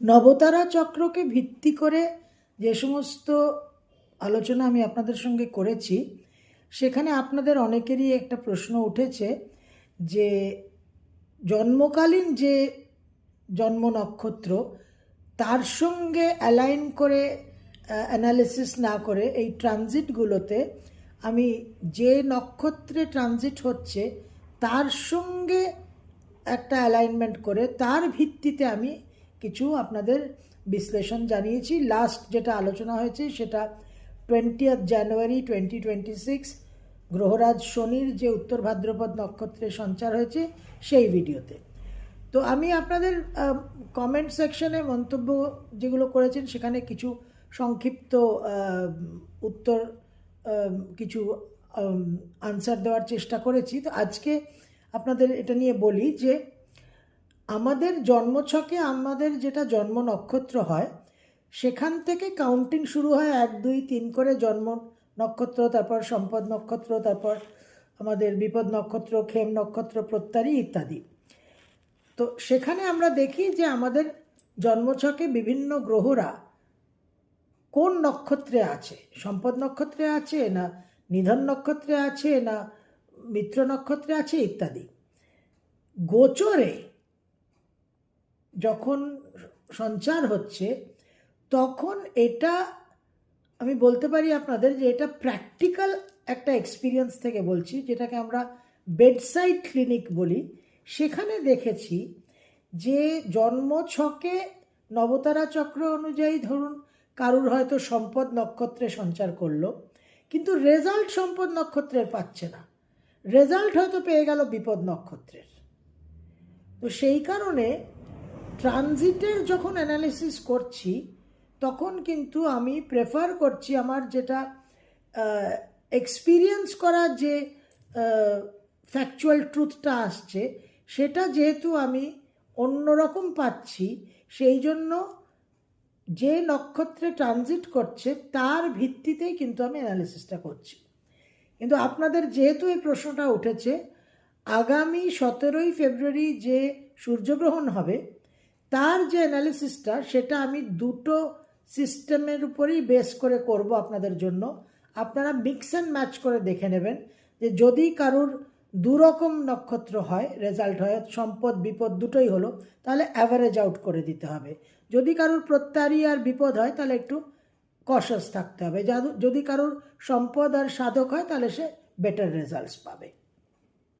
নবতারা চক্রকে ভিত্তি করে যে সমস্ত আলোচনা আমি আপনাদের সঙ্গে করেছি, সেখানে আপনাদের অনেকেরই একটা প্রশ্ন উঠেছে যে জন্মকালীন যে জন্ম নক্ষত্র তার সঙ্গে অ্যালাইন করে অ্যানালিসিস না করে এই ট্রানজিটগুলোতে আমি যে নক্ষত্রে ট্রানজিট হচ্ছে তার সঙ্গে একটা অ্যালাইনমেন্ট করে তার ভিত্তিতে আমি কিছু আপনাদের বিশ্লেষণ জানিয়েছি। লাস্ট যেটা আলোচনা হয়েছে সেটা 20 জানুয়ারি 2026 গ্রহরাজ শনির যে উত্তর ভাদ্রপদ নক্ষত্রে সঞ্চার হয়েছে সেই ভিডিওতে। তো আমি আপনাদের কমেন্ট সেকশনে মন্তব্য যেগুলো করেছেন সেখানে কিছু সংক্ষিপ্ত উত্তর কিছু আনসার দেওয়ার চেষ্টা করেছি। তো আজকে আপনাদের এটা নিয়ে বলি যে আমাদের জন্মছকে আমাদের যেটা জন্ম নক্ষত্র হয় সেখান থেকে কাউন্টিং শুরু হয় 1 2 3 করে জন্ম নক্ষত্র, তারপর সম্পদ নক্ষত্র, তারপর আমাদের বিপদ নক্ষত্র, খেম নক্ষত্র, প্রত্যারী ইত্যাদি। তো সেখানে আমরা দেখি যে আমাদের জন্মছকে বিভিন্ন গ্রহরা কোন নক্ষত্রে আছে, সম্পদ নক্ষত্রে আছে না নিধন নক্ষত্রে আছে না মিত্র নক্ষত্রে আছে ইত্যাদি। গোচরে যখন সঞ্চার হচ্ছে তখন এটা আমি বলতে পারি আপনাদের যে এটা প্র্যাকটিক্যাল একটা এক্সপিরিয়েন্স থেকে বলছি, যেটাকে আমরা বেডসাইড ক্লিনিক বলি। সেখানে দেখেছি যে জন্মছকে নবতারা চক্র অনুযায়ী ধরুন কারুর হয়তো সম্পদ নক্ষত্রে সঞ্চার করলো, কিন্তু রেজাল্ট সম্পদ নক্ষত্রের পাচ্ছে না, রেজাল্ট হয়তো পেয়ে গেল বিপদ নক্ষত্রের। তো সেই কারণে ট্রানজিটের যখন অ্যানালিসিস করছি তখন কিন্তু আমি প্রেফার করছি আমার যেটা এক্সপিরিয়েন্স করা যে ফ্যাকচুয়াল ট্রুথটা আসছে সেটা যেহেতু আমি অন্যরকম পাচ্ছি, সেই জন্য যে নক্ষত্রে ট্রানজিট করছে তার ভিত্তিতেই কিন্তু আমি অ্যানালিসিসটা করছি। কিন্তু আপনাদের যেহেতু এই প্রশ্নটা উঠেছে, আগামী 17 ফেব্রুয়ারি যে সূর্যগ্রহণ হবে তার যে অ্যানালিসিসটা সেটা আমি দুটো সিস্টেমের উপরেই বেস করে করব আপনাদের জন্য। আপনারা মিক্স অ্যান্ড ম্যাচ করে দেখে নেবেন যে যদি কারুর দুরকম নক্ষত্র হয়, রেজাল্ট হয় সম্পদ বিপদ দুটোই হলো, তাহলে অ্যাভারেজ আউট করে দিতে হবে। যদি কারুর প্রত্যারী আর বিপদ হয় তাহলে একটু কশাস থাকতে হবে। যদি কারুর সম্পদ আর সাধক হয় তাহলে সে বেটার রেজাল্টস পাবে।